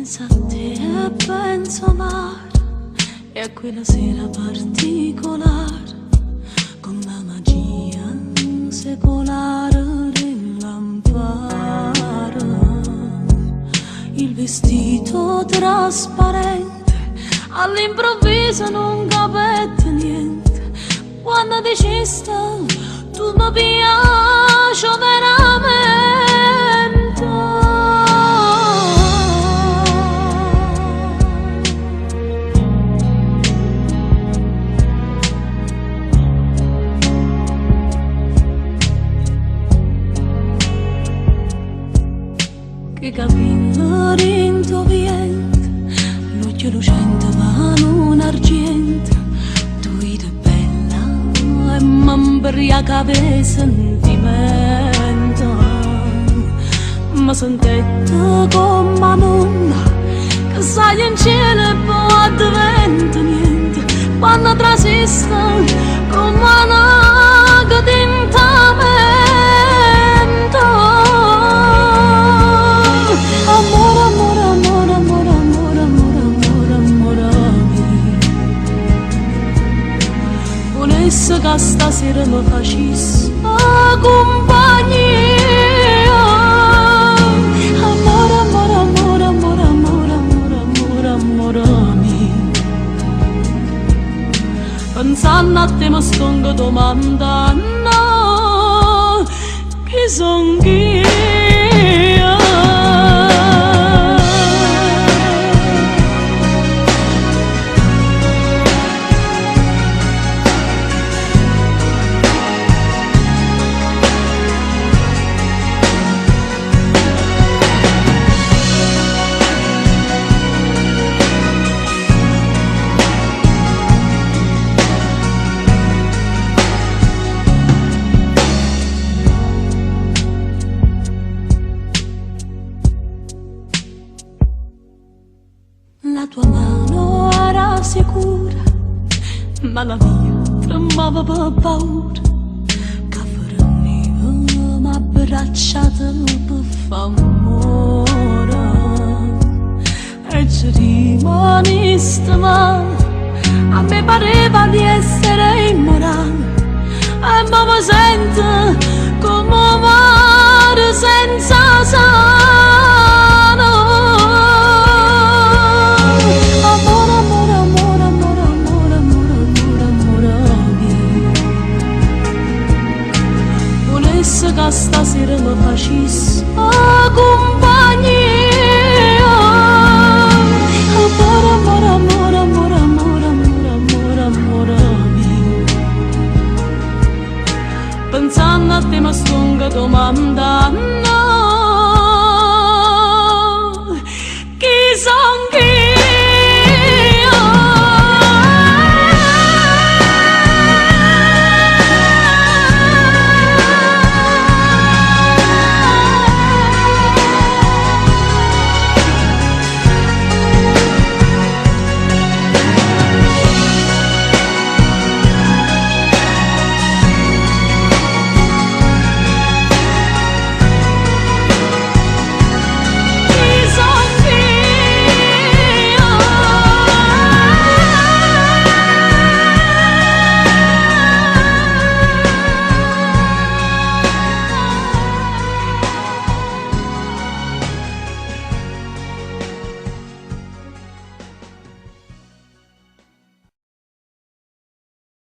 penso a te e penso a mare e a quella sera particolare con la magia secolare del lampare, il vestito trasparente all'improvviso non capette niente quando dicesti tu mi piaci veramente. Che capello rintoviente, l'occhio lucente va un argento, tu eri bella e m'imbriaca per sentimento. Ma sentette come nonna, che sai in cielo e poi addiventa niente, quando trasista come una che tintamento. Volesse che stasera mi facesse compagnia. Amore, amore, amore, amore, amore, amore, amore, amore mio. Pensando a te mi sto domandando chi son io. La tua mano era sicura, ma la mia tremava per paura, che forniva m'abbracciata per favore. E ci rimaniste male, a me pareva di essere immorale, e mi sento come un mare senza sano. Che stasera mi facesse compagnia. Amore, amore, amore, amore, amore, amore, amore, amore mio. Pensando a te mi sto domandando